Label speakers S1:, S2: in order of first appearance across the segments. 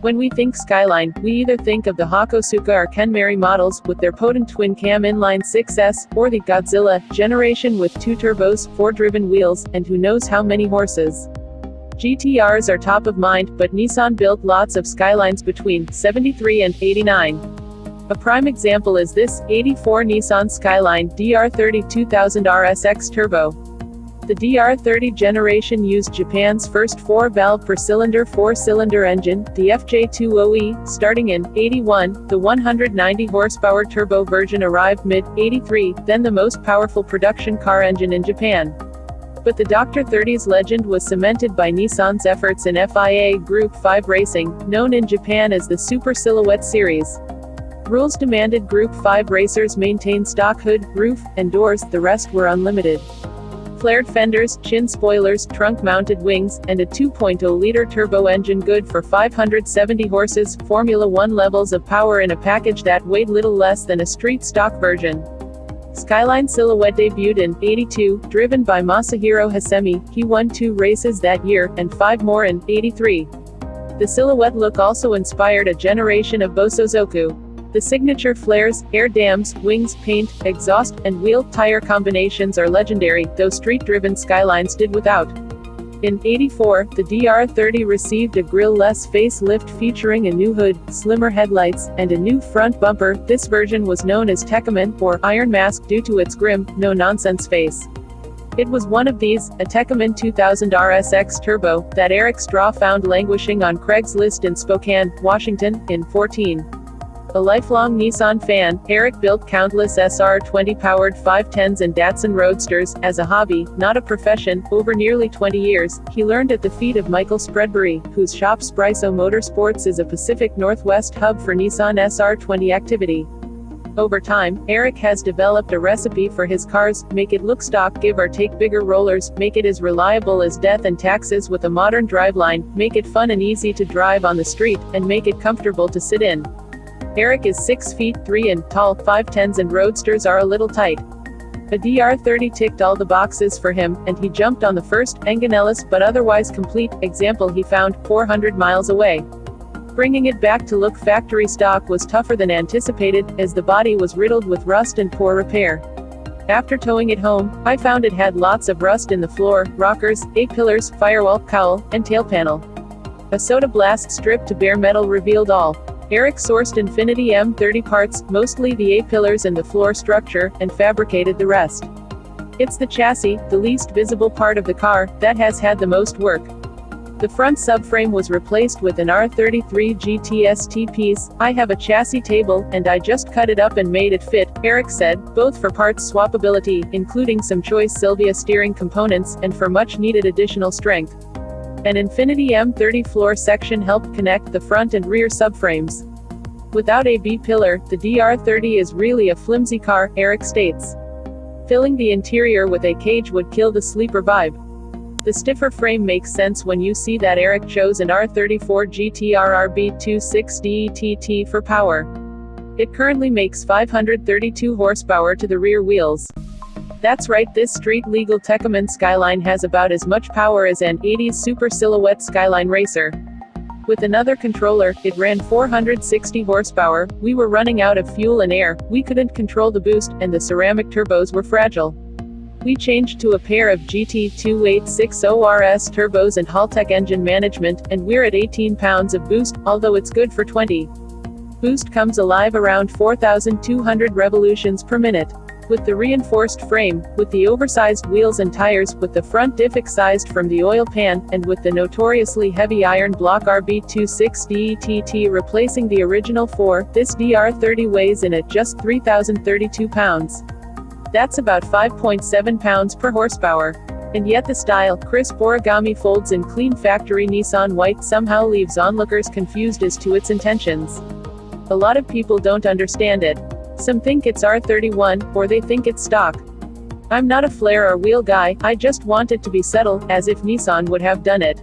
S1: When we think Skyline, we either think of the hakosuka or kenmeri models, with their potent twin-cam inline 6S, or the Godzilla generation with 2 turbos, 4-driven wheels, and who knows how many horses. GT-Rs are top of mind, but Nissan built lots of Skylines between 73 and 89. A prime example is this, 84 Nissan Skyline DR30 2000 RSX Turbo. The DR30 generation used Japan's first 4-valve per-cylinder 4-cylinder engine, the FJ20E, starting in 81. The 190 horsepower turbo version arrived mid-83, then the most powerful production car engine in Japan. But the Dr. 30's legend was cemented by Nissan's efforts in FIA Group 5 racing, known in Japan as the Super Silhouette series. Rules demanded Group 5 racers maintain stock hood, roof, and doors, the rest were unlimited. Flared fenders, chin spoilers, trunk-mounted wings, and a 2.0-liter turbo engine good for 570 horses, Formula 1 levels of power in a package that weighed little less than a street stock version. Skyline Silhouette debuted in '82, driven by Masahiro Hasemi. He won 2 races that year, and 5 more in '83. The Silhouette look also inspired a generation of bosozoku. The signature flares, air dams, wings, paint, exhaust, and wheel tire combinations are legendary, though street-driven Skylines did without. In '84, the DR30 received a grille-less facelift featuring a new hood, slimmer headlights, and a new front bumper. This version was known as Tekkaman, or Iron Mask, due to its grim, no-nonsense face. It was one of these, a Tekkaman 2000 RSX Turbo, that Eric Straw found languishing on Craigslist in Spokane, Washington, in '14. A lifelong Nissan fan, Eric built countless SR20-powered 510s and Datsun Roadsters, as a hobby, not a profession. Over nearly 20 years, he learned at the feet of Michael Spreadbury, whose shop Spriso Motorsports is a Pacific Northwest hub for Nissan SR20 activity. Over time, Eric has developed a recipe for his cars: make it look stock, give or take bigger rollers, make it as reliable as death and taxes with a modern driveline, make it fun and easy to drive on the street, and make it comfortable to sit in. Eric is 6 feet 3 and tall. 510s and Roadsters are a little tight. A DR30 ticked all the boxes for him, and he jumped on the first, Enganellis but otherwise complete, example he found 400 miles away. Bringing it back to look factory stock was tougher than anticipated, as the body was riddled with rust and poor repair. After towing it home, I found it had lots of rust in the floor, rockers, A-pillars, firewall, cowl, and tail panel. A soda blast strip to bare metal revealed all. Eric sourced Infiniti M30 parts, mostly the A-pillars and the floor structure, and fabricated the rest. It's the chassis, the least visible part of the car, that has had the most work. The front subframe was replaced with an R33 GT-ST piece. I have a chassis table, and I just cut it up and made it fit, Eric said, both for parts swappability, including some choice Sylvia steering components, and for much-needed additional strength. An Infiniti M30 floor section helped connect the front and rear subframes. Without a B-pillar, the DR30 is really a flimsy car, Eric states. Filling the interior with a cage would kill the sleeper vibe. The stiffer frame makes sense when you see that Eric chose an R34 GT-R RB26 DETT for power. It currently makes 532 horsepower to the rear wheels. That's right, this street-legal Tekkaman Skyline has about as much power as an '80s Super Silhouette Skyline racer. With another controller, it ran 460 horsepower. We were running out of fuel and air, we couldn't control the boost, and the ceramic turbos were fragile. We changed to a pair of GT2860RS turbos and Haltech engine management, and we're at 18 pounds of boost, although it's good for 20. Boost comes alive around 4,200 revolutions per minute. With the reinforced frame, with the oversized wheels and tires, with the front diff excised from the oil pan, and with the notoriously heavy iron block RB26 DETT replacing the original 4, this DR30 weighs in at just 3,032 pounds. That's about 5.7 pounds per horsepower. And yet the style, crisp origami folds in clean factory Nissan white, somehow leaves onlookers confused as to its intentions. A lot of people don't understand it. Some think it's R31, or they think it's stock. I'm not a flare or wheel guy, I just want it to be subtle, as if Nissan would have done it.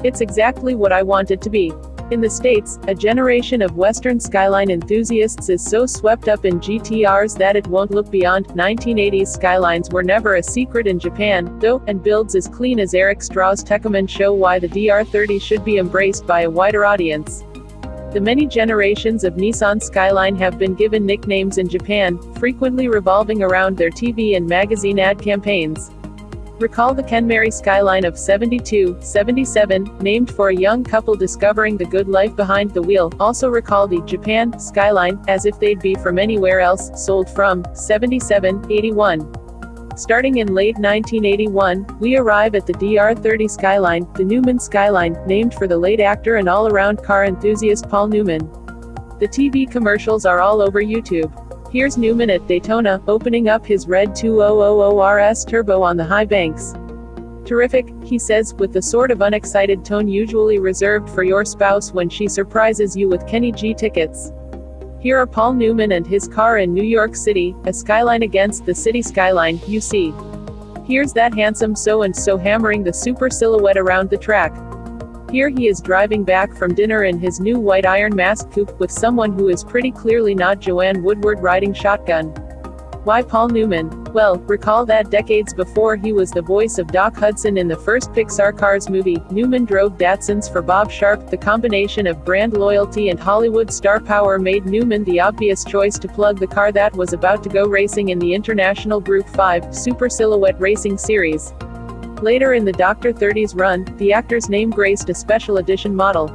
S1: It's exactly what I want it to be. In the States, a generation of Western Skyline enthusiasts is so swept up in GT-Rs that it won't look beyond. 1980s Skylines were never a secret in Japan, though, and builds as clean as Eric Straw's Tekkaman show why the DR30 should be embraced by a wider audience. The many generations of Nissan Skyline have been given nicknames in Japan, frequently revolving around their TV and magazine ad campaigns. Recall the kenmeri Skyline of 72, 77, named for a young couple discovering the good life behind the wheel. Also recall the Japan Skyline, as if they'd be from anywhere else, sold from 77, 81. Starting in late 1981, we arrive at the DR30 Skyline, the Newman Skyline, named for the late actor and all-around car enthusiast Paul Newman. The TV commercials are all over YouTube. Here's Newman at Daytona, opening up his red 2000 RS Turbo on the high banks. "Terrific," he says, with the sort of unexcited tone usually reserved for your spouse when she surprises you with Kenny G tickets. Here are Paul Newman and his car in New York City, a skyline against the city skyline, you see. Here's that handsome so-and-so hammering the super silhouette around the track. Here he is driving back from dinner in his new white Iron Mask coupe, with someone who is pretty clearly not Joanne Woodward riding shotgun. Why Paul Newman? Well, recall that decades before he was the voice of Doc Hudson in the first Pixar Cars movie, Newman drove Datsuns for Bob Sharp. The combination of brand loyalty and Hollywood star power made Newman the obvious choice to plug the car that was about to go racing in the International Group 5 Super Silhouette Racing Series. Later in the Dr. 30's run, the actor's name graced a special edition model.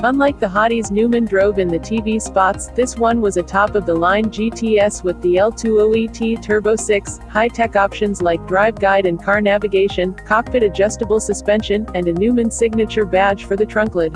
S1: Unlike the hotties Newman drove in the TV spots, this one was a top-of-the-line GTS with the L20ET Turbo 6, high-tech options like drive guide and car navigation, cockpit adjustable suspension, and a Newman signature badge for the trunk lid.